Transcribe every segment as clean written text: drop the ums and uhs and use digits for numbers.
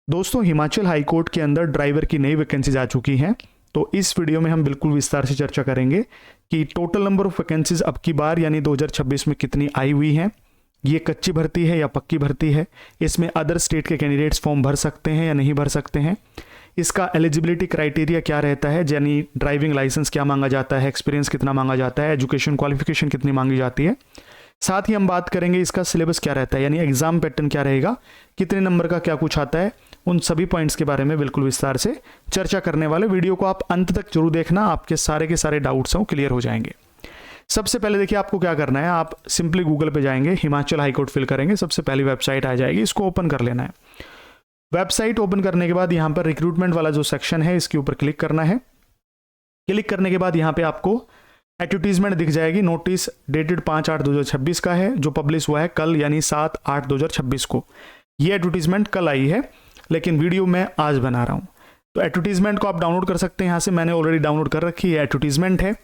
दोस्तों, Himachal high court के अंदर ड्राइवर की नई वैकेंसीज आ चुकी हैं। तो इस वीडियो में हम बिल्कुल विस्तार से चर्चा करेंगे कि टोटल नंबर ऑफ वैकेंसीज अब की बार यानी 2026 में कितनी आई हुई हैं, ये कच्ची भर्ती है या पक्की भर्ती है, इसमें अदर स्टेट के कैंडिडेट्स फॉर्म भर सकते हैं या नहीं भर सकते हैं, इसका एलिजिबिलिटी क्राइटेरिया क्या रहता है, यानी ड्राइविंग लाइसेंस क्या मांगा जाता है, एक्सपीरियंस कितना मांगा जाता है, एजुकेशन क्वालिफिकेशन कितनी मांगी जाती है। साथ ही हम बात करेंगे इसका सिलेबस क्या रहता है, यानी एग्जाम पैटर्न क्या रहेगा, कितने नंबर का क्या कुछ आता है। उन सभी पॉइंट्स के बारे में बिल्कुल विस्तार से चर्चा करने वाले वीडियो को आप अंत तक जरूर देखना, आपके सारे के सारे डाउट्स हैं क्लियर हो जाएंगे। सबसे पहले देखिए आपको क्या करना है, आप सिंपली गूगल पे जाएंगे, हिमाचल हाईकोर्ट फिल करेंगे, सबसे पहली वेबसाइट आ जाएगी, इसको ओपन कर लेना है। वेबसाइट ओपन करने के बाद यहाँ पर रिक्रूटमेंट वाला जो सेक्शन है इसके ऊपर क्लिक करना है। क्लिक करने के बाद यहाँ पे आपको एडवर्टीजमेंट दिख जाएगी। नोटिस डेटेड 5/8/2026 का है, जो पब्लिश हुआ है कल यानी 7/8/2026 को। ये एडवर्टीजमेंट कल आई है, लेकिन वीडियो मैं आज बना रहा हूँ। तो एडवर्टीजमेंट को आप डाउनलोड कर सकते हैं यहाँ से, मैंने ऑलरेडी डाउनलोड कर रखी है। एडवर्टीजमेंट है,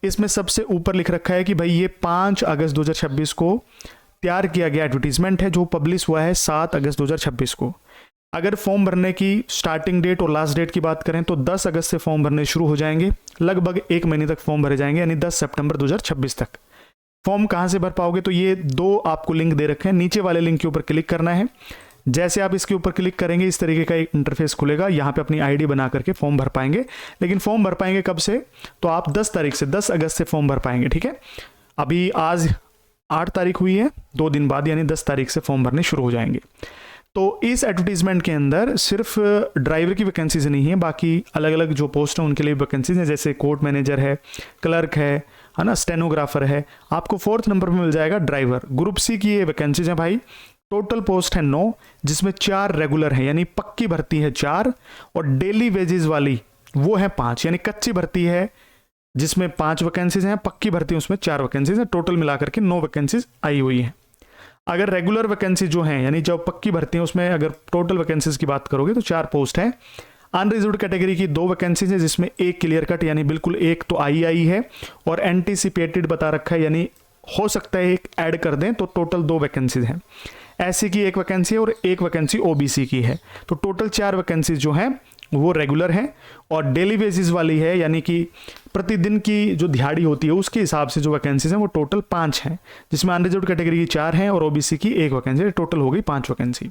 इसमें सबसे ऊपर लिख रखा है कि भाई ये 5 अगस्त 2026 को तैयार किया गया एडवर्टीजमेंट है, जो पब्लिश हुआ है 7 अगस्त 2026 को। अगर फॉर्म भरने की स्टार्टिंग डेट और लास्ट डेट की बात करें तो 10 अगस्त से फॉर्म भरने शुरू हो जाएंगे, लगभग 1 महीने तक फॉर्म भरे जाएंगे, यानी 10 सितंबर 2026 तक। फॉर्म कहाँ से भर पाओगे, तो ये 2 आपको लिंक दे रखे हैं, नीचे वाले लिंक के ऊपर क्लिक करना है। जैसे आप इसके ऊपर क्लिक करेंगे इस तरीके का एक इंटरफेस खुलेगा, यहाँ पे अपनी आईडी बना करके फॉर्म भर पाएंगे। लेकिन फॉर्म भर पाएंगे कब से, तो आप 10 तारीख से 10 अगस्त से फॉर्म भर पाएंगे। ठीक है, अभी आज 8 तारीख हुई है, 2 दिन बाद यानी 10 तारीख से फॉर्म भरने शुरू हो जाएंगे। तो इस एडवर्टीजमेंट के अंदर सिर्फ ड्राइवर की वैकेंसीज नहीं है, बाकी अलग अलग जो पोस्ट हैं उनके लिए वैकेंसीज हैं, जैसे कोर्ट मैनेजर है, क्लर्क है ना, स्टेनोग्राफर है। आपको 4th नंबर पर मिल जाएगा ड्राइवर। ग्रुप सी की ये वैकेंसीज हैं भाई। टोटल पोस्ट है 9, जिसमें 4 रेगुलर है यानी पक्की भर्ती है 4, और डेली वेजेस वाली वो है 5, यानी कच्ची भर्ती है जिसमें 5 वैकेंसीज हैं, पक्की भर्ती उसमें 4 वैकेंसीज हैं। टोटल मिलाकर के 9 वैकेंसीज आई हुई हैं। अगर रेगुलर वैकेंसी जो है यानी जो पक्की भर्ती है उसमें अगर टोटल वैकेंसीज की बात करोगे तो 4 पोस्ट है। अनरिजर्व्ड कैटेगरी की 2 वैकेंसीज है, जिसमें एक क्लियर कट यानी बिल्कुल एक तो आई है, और एंटीसिपेटेड बता रखा है, यानी हो सकता है एक ऐड कर दें, तो टोटल 2 वैकेंसीज हैं। एससी की 1 वैकेंसी है और 1 वैकेंसी ओबीसी की है, तो टोटल 4 वैकेंसीज जो हैं वो रेगुलर हैं। और डेली बेसिस वाली है, यानी कि प्रतिदिन की जो दिहाड़ी होती है उसके हिसाब से जो वैकेंसीज हैं वो टोटल 5 हैं, जिसमें अनरिजर्व्ड कैटेगरी की 4 हैं और ओबीसी की 1 वैकेंसी, टोटल हो गई 5 वैकेंसी।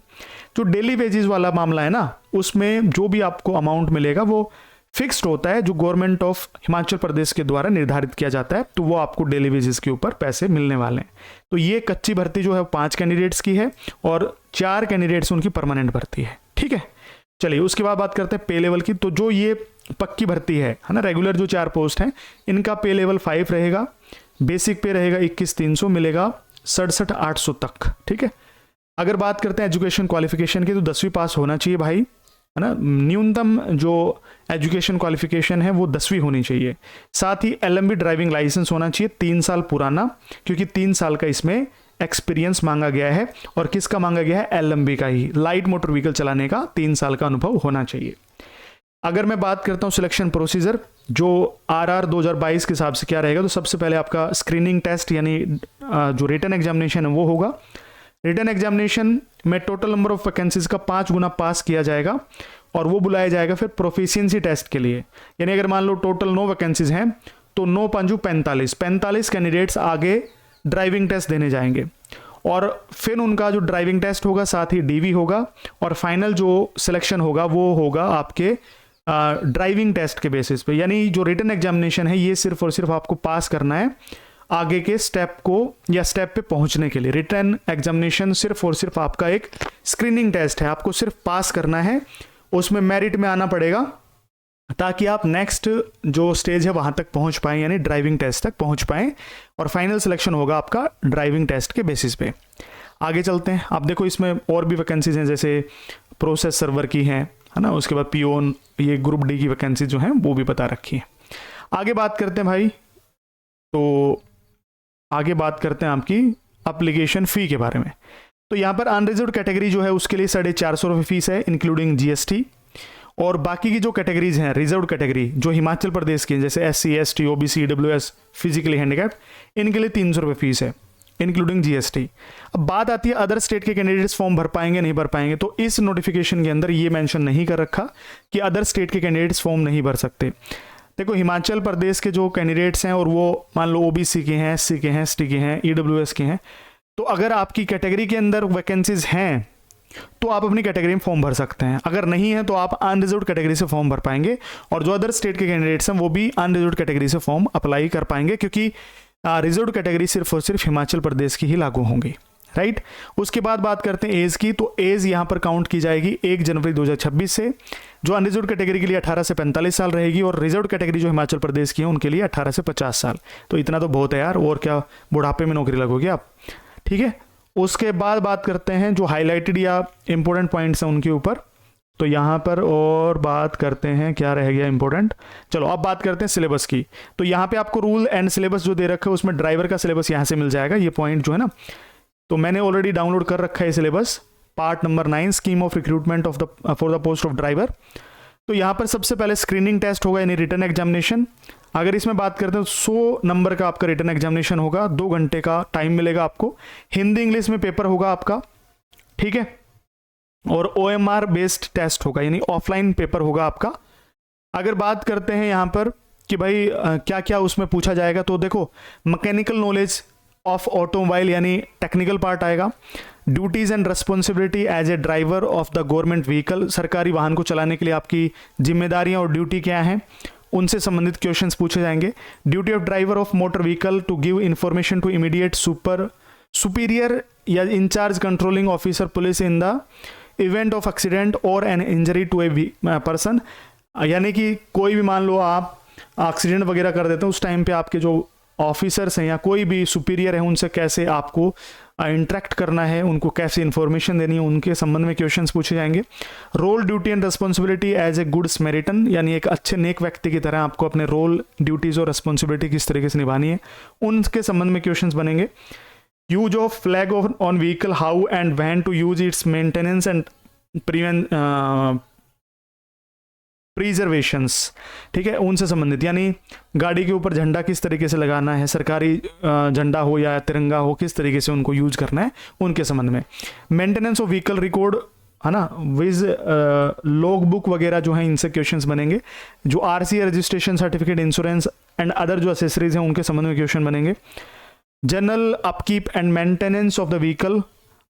जो डेली वेजेस वाला मामला है ना, उसमें जो भी आपको अमाउंट मिलेगा वो फिक्स्ड होता है, जो गवर्नमेंट ऑफ हिमाचल प्रदेश के द्वारा निर्धारित किया जाता है, तो वो आपको डेली बेसिस के ऊपर पैसे मिलने वाले हैं। तो ये कच्ची भर्ती जो है 5 कैंडिडेट्स की है और 4 कैंडिडेट्स उनकी परमानेंट भर्ती है। ठीक है, चलिए उसके बाद बात करते हैं पे लेवल की। तो जो ये पक्की भर्ती है ना, रेगुलर जो 4 पोस्ट हैं, इनका पे लेवल 5 रहेगा। बेसिक पे रहेगा 21,300, मिलेगा 67,800 तक। ठीक है, अगर बात करते हैं एजुकेशन क्वालिफिकेशन की, तो 10वीं पास होना चाहिए भाई, है ना। न्यूनतम जो एजुकेशन क्वालिफिकेशन है वो 10वीं होनी चाहिए। साथ ही एलएमबी ड्राइविंग लाइसेंस होना चाहिए 3 साल पुराना, क्योंकि 3 साल का इसमें एक्सपीरियंस मांगा गया है। और किसका मांगा गया है, एलएमबी का ही, लाइट मोटर व्हीकल चलाने का 3 साल का अनुभव होना चाहिए। अगर मैं बात करता हूं सिलेक्शन प्रोसीजर, जो आरआर 2022 के हिसाब से क्या रहेगा, तो सबसे पहले आपका स्क्रीनिंग टेस्ट यानी जो रिटन एग्जामिनेशन है वो होगा। रिटन एग्जामिनेशन में टोटल नंबर ऑफ वैकेंसीज का 5 गुना पास किया जाएगा, और वो बुलाया जाएगा फिर प्रोफिशिएंसी टेस्ट के लिए। यानी अगर मान लो टोटल 9 वैकेंसीज हैं तो 9 5 45 कैंडिडेट्स आगे ड्राइविंग टेस्ट देने जाएंगे, और फिर उनका जो ड्राइविंग टेस्ट होगा साथ ही डीवी होगा, और फाइनल जो सिलेक्शन होगा वो होगा आपके ड्राइविंग टेस्ट के बेसिस पे। यानी जो रिटन एग्जामिनेशन है ये सिर्फ और सिर्फ आपको पास करना है आगे के स्टेप को या स्टेप पे पहुंचने के लिए। रिटन एग्जामिनेशन सिर्फ और सिर्फ आपका एक स्क्रीनिंग टेस्ट है, आपको सिर्फ पास करना है, उसमें मेरिट में आना पड़ेगा ताकि आप नेक्स्ट जो स्टेज है वहां तक पहुंच पाएं, यानी ड्राइविंग टेस्ट तक पहुंच पाएं, और फाइनल सिलेक्शन होगा आपका ड्राइविंग टेस्ट के बेसिस पे। आगे चलते हैं, आप देखो इसमें और भी वैकेंसीज हैं, जैसे प्रोसेस सर्वर की हैं, है ना, उसके बाद पीओन, ये ग्रुप डी की वैकेंसी जो है वो भी बता रखी है। आगे बात करते हैं भाई, तो आगे बात करते हैं आपकी एप्लीकेशन फ़ी के बारे में। तो यहाँ पर अनरिजर्व्ड कैटेगरी जो है उसके लिए 450 रुपये फीस है इंक्लूडिंग जीएसटी, और बाकी की जो कैटेगरीज हैं रिजर्व कैटेगरी जो हिमाचल प्रदेश की, जैसे SC ST OBC EWS physically handicapped, इनके लिए 300 रुपये फीस है। Including GST. अब बात आती है अदर स्टेट के कैंडिडेट्स फॉर्म भर पाएंगे नहीं भर पाएंगे, तो इस नोटिफिकेशन के अंदर ये मेंशन नहीं कर रखा कि अदर स्टेट के कैंडिडेट्स फॉर्म नहीं भर सकते। देखो हिमाचल प्रदेश के जो कैंडिडेट्स हैं और वो मान लो ओबीसी के हैं, एससी के हैं, एसटी के हैं, ईडब्ल्यूएस के हैं, तो अगर आपकी कैटेगरी के अंदर वैकेंसीज हैं तो आप अपनी कैटेगरी में फॉर्म भर सकते हैं, अगर नहीं है तो आप अनरिजर्व्ड कैटेगरी से फॉर्म भर पाएंगे, और जो अदर स्टेट के कैंडिडेट्स हैं वो भी अनरिजर्व्ड कैटेगरी से फॉर्म अप्लाई कर पाएंगे, क्योंकि रिजर्व्ड कैटेगरी सिर्फ और सिर्फ हिमाचल प्रदेश की ही लागू होंगी, राइट। उसके बाद बात करते हैं एज की, तो एज यहाँ पर काउंट की जाएगी 1 जनवरी 2026 से, जो अनरिजर्व्ड कैटेगरी के लिए 18 से 45 साल रहेगी, और रिजर्व्ड कैटेगरी जो हिमाचल प्रदेश की है उनके लिए 18 से 50 साल। तो इतना तो बहुत है यार, और क्या बुढ़ापे में नौकरी लगोगे आप, ठीक है। उसके बाद बात करते हैं जो हाईलाइटेड या इंपॉर्टेंट पॉइंट्स हैं उनके ऊपर, तो यहाँ पर और बात करते हैं क्या रह गया इंपॉर्टेंट। चलो अब बात करते हैं सिलेबस की, तो यहाँ पे आपको रूल एंड सिलेबस जो दे रखा है उसमें ड्राइवर का सिलेबस यहाँ से मिल जाएगा, ये पॉइंट जो है ना, तो मैंने ऑलरेडी डाउनलोड कर रखा है syllabus, part number 9 scheme of recruitment of the for the post of driver. तो यहाँ पर सबसे पहले स्क्रीनिंग टेस्ट होगा यानी रिटन एग्जामिनेशन। अगर इसमें बात करते हैं 100 नंबर का आपका रिटन एग्जामिनेशन होगा, 2 घंटे का टाइम मिलेगा आपको, हिंदी इंग्लिश में पेपर होगा आपका, ठीक है, और OMR बेस्ड टेस्ट होगा यानी ऑफलाइन पेपर होगा आपका। अगर बात करते हैं यहाँ पर कि भाई क्या क्या उसमें पूछा जाएगा, तो देखो मैकेनिकल नॉलेज ऑफ ऑटोमोबाइल यानी टेक्निकल पार्ट आएगा, duties and responsibility as a driver of the government vehicle, सरकारी वाहन को चलाने के लिए आपकी जिम्मेदारियां और ड्यूटी क्या हैं उनसे संबंधित क्वेश्चंस पूछे जाएंगे। Duty of driver of motor vehicle to give information to immediate superior या incharge controlling officer police in the event of accident और an injury to a person, यानी कि कोई भी मान लो आप एक्सीडेंट वगैरह कर देते हैं, उस टाइम पे आपके जो ऑफिसर्स हैं या कोई भी सुपीरियर है उनसे कैसे आपको इंटरेक्ट करना है, उनको कैसे इंफॉर्मेशन देनी है, उनके संबंध में क्वेश्चंस पूछे जाएंगे। Role duty and responsibility as a good Samaritan, यानी एक अच्छे नेक व्यक्ति की तरह आपको अपने रोल ड्यूटीज और रिस्पॉन्सिबिलिटी किस तरीके से निभानी है उनके संबंध में क्वेश्चंस बनेंगे। Use of flag on vehicle, how and when to use its maintenance and preservations, ठीक है, उनसे संबंधित, यानी गाड़ी के ऊपर झंडा किस तरीके से लगाना है, सरकारी झंडा हो या तिरंगा हो किस तरीके से उनको यूज करना है उनके संबंध में। मेंटेनेंस ऑफ व्हीकल रिकॉर्ड है ना, विज लॉग बुक वगैरह जो है इनसे क्वेश्चंस बनेंगे। जो RC registration certificate, insurance and other जो एसेसरीज हैं उनके संबंध में क्वेश्चन बनेंगे। General upkeep and maintenance of the vehicle,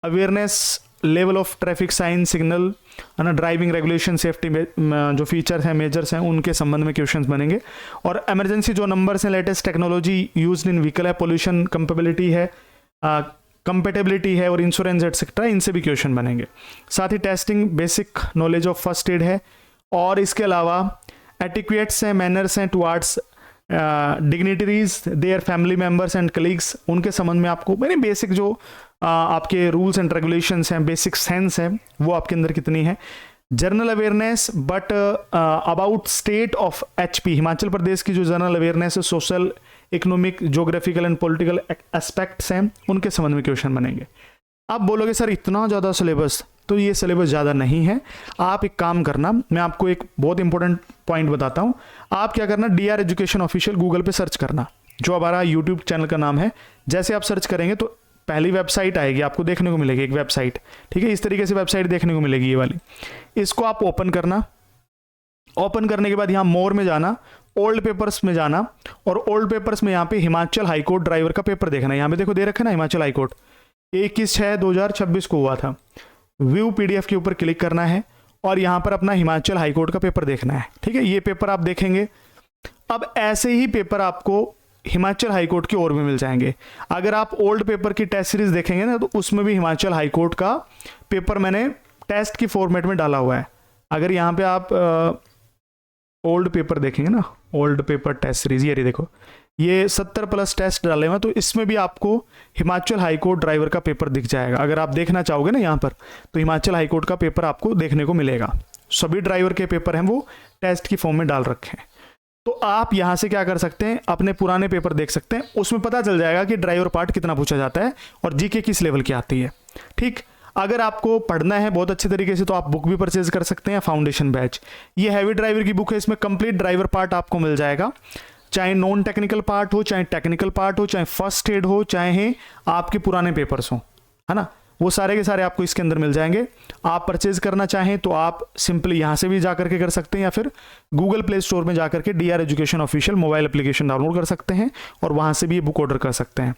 awareness level of traffic sine signal है ना, ड्राइविंग रेगुलेशन सेफ्टी जो फीचर्स हैं मेजर्स हैं उनके संबंध में क्वेश्चंस बनेंगे। और इमरजेंसी जो नंबर्स हैं, latest technology used in vehicle है, पोल्यूशन कंपेबिलिटी है, कंपेटेबिलिटी है और इंश्योरेंस एटसेट्रा, इनसे भी क्वेश्चन बनेंगे। साथ ही testing basic knowledge of first aid है, और इसके अलावा एटिक्वेट्स हैं, मैनर्स हैं towards dignitaries, their family members and colleagues, उनके संबंध में आपको यानी बेसिक जो आपके रूल्स एंड रेगुलेशंस हैं, बेसिक सेंस है वो आपके अंदर कितनी है। General awareness but about state of HP, Himachal Pradesh की जो जनरल अवेयरनेस है, social, economic, geographical and political aspects हैं उनके संबंध में क्वेश्चन बनेंगे। आप बोलोगे सर इतना ज़्यादा सिलेबस, तो ये सिलेबस ज़्यादा नहीं है। आप एक काम करना, मैं आपको एक बहुत इंपॉर्टेंट पॉइंट बताता हूँ। आप क्या करना, DR एजुकेशन ऑफिशियल गूगल पे सर्च करना, जो हमारा यूट्यूब चैनल का नाम है। जैसे आप सर्च करेंगे तो पहली वेबसाइट आएगी, आपको देखने को मिलेगी एक वेबसाइट, ठीक है, इस तरीके से वेबसाइट देखने को मिलेगी ये वाली। इसको आप ओपन करना, ओपन करने के बाद यहाँ मोर में जाना, ओल्ड पेपर्स में जाना, और ओल्ड पेपर्स में यहाँ पे हिमाचल हाईकोर्ट ड्राइवर का पेपर देखना है। यहाँ पे देखो दे रखा है ना, हिमाचल हाईकोर्ट 21/6/2026 को हुआ था। व्यू PDF के ऊपर क्लिक करना है और यहाँ पर अपना हिमाचल हाईकोर्ट का पेपर देखना है, ठीक है। ये पेपर आप देखेंगे। अब ऐसे ही पेपर आपको हिमाचल हाईकोर्ट की ओर भी मिल जाएंगे। अगर आप ओल्ड पेपर की टेस्ट सीरीज देखेंगे ना, तो उसमें भी हिमाचल हाईकोर्ट का पेपर मैंने टेस्ट की फॉर्मेट में डाला हुआ है। अगर यहाँ पे आप ओल्ड पेपर देखेंगे ना, ओल्ड पेपर टेस्ट सीरीज, ये देखो ये 70+ टेस्ट डाले हुए हैं, तो इसमें भी आपको हिमाचल हाईकोर्ट ड्राइवर का पेपर दिख जाएगा। अगर आप देखना चाहोगे ना यहाँ पर, तो हिमाचल हाईकोर्ट का पेपर आपको देखने को मिलेगा। सभी ड्राइवर के पेपर हैं वो टेस्ट की फॉर्म में डाल रखे हैं। तो आप यहाँ से क्या कर सकते हैं, अपने पुराने पेपर देख सकते हैं, उसमें पता चल जाएगा कि ड्राइवर पार्ट कितना पूछा जाता है और GK किस लेवल की आती है, ठीक। अगर आपको पढ़ना है बहुत अच्छे तरीके से, तो आप बुक भी परचेज कर सकते हैं, फाउंडेशन बैच। ये हैवी ड्राइवर की बुक है, इसमें कंप्लीट ड्राइवर पार्ट आपको मिल जाएगा। चाहे नॉन टेक्निकल पार्ट हो, चाहे टेक्निकल पार्ट हो, चाहे फर्स्ट एड हो, चाहे आपके पुराने पेपर्स हो, है ना, वो सारे के सारे आपको इसके अंदर मिल जाएंगे। आप परचेज करना चाहें तो आप सिंपली यहाँ से भी जा करके कर सकते हैं, या फिर गूगल प्ले स्टोर में जा करके DR education official mobile application download कर सकते हैं और वहाँ से भी ये बुक ऑर्डर कर सकते हैं।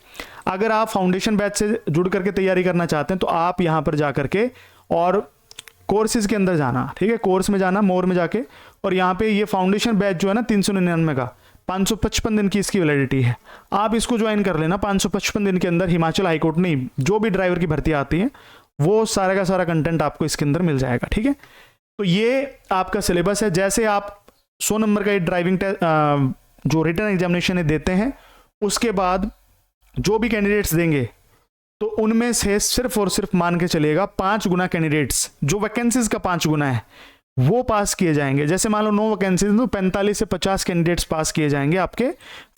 अगर आप फाउंडेशन बैच से जुड़ करके तैयारी करना चाहते हैं तो आप यहाँ पर जा करके और कोर्सेज के अंदर जाना, ठीक है, कोर्स में जाना, मोर में जाके, और यहाँ पे ये फाउंडेशन बैच जो है ना 399 का 555 दिन की इसकी वैलिडिटी है। आप इसको ज्वाइन कर लेना। 555 दिन के अंदर हिमाचल हाईकोर्ट नहीं, जो भी ड्राइवर की भर्ती आती है वो सारा का सारा कंटेंट आपको इसके अंदर मिल जाएगा, ठीक है। तो ये आपका सिलेबस है। जैसे आप 100 नंबर का ये ड्राइविंग जो रिटन एग्जामिनेशन है देते हैं, उसके बाद जो भी कैंडिडेट्स देंगे तो उनमें से सिर्फ और सिर्फ मान के चलिएगा 5 गुना कैंडिडेट्स, जो वैकेंसीज का 5 गुना है, वो पास किए जाएंगे। जैसे मान लो 9 वैकेंसीज तो 45 से 50 कैंडिडेट्स पास किए जाएंगे आपके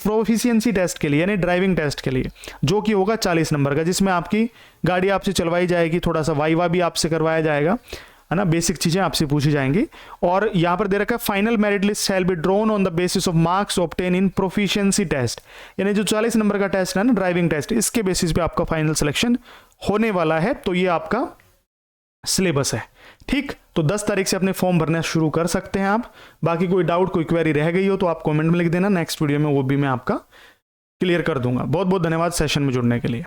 प्रोफिशिएंसी टेस्ट के लिए, यानी ड्राइविंग टेस्ट के लिए, जो कि होगा 40 नंबर का, जिसमें आपकी गाड़ी आपसे चलवाई जाएगी, थोड़ा सा वाइवा भी आपसे करवाया जाएगा, है ना, बेसिक चीजें आपसे पूछी जाएंगी। और यहाँ पर दे रखा है final merit list shall be drawn on the basis of marks obtain in proficiency test, यानी जो 40 नंबर का टेस्ट है ना ड्राइविंग टेस्ट, इसके बेसिस पे आपका फाइनल सिलेक्शन होने वाला है। तो ये आपका सिलेबस है, ठीक। तो 10 तारीख से अपने फॉर्म भरना शुरू कर सकते हैं आप। बाकी कोई डाउट, कोई क्वेरी रह गई हो तो आप कमेंट में लिख देना, नेक्स्ट वीडियो में वो भी मैं आपका क्लियर कर दूंगा। बहुत बहुत धन्यवाद सेशन में जुड़ने के लिए।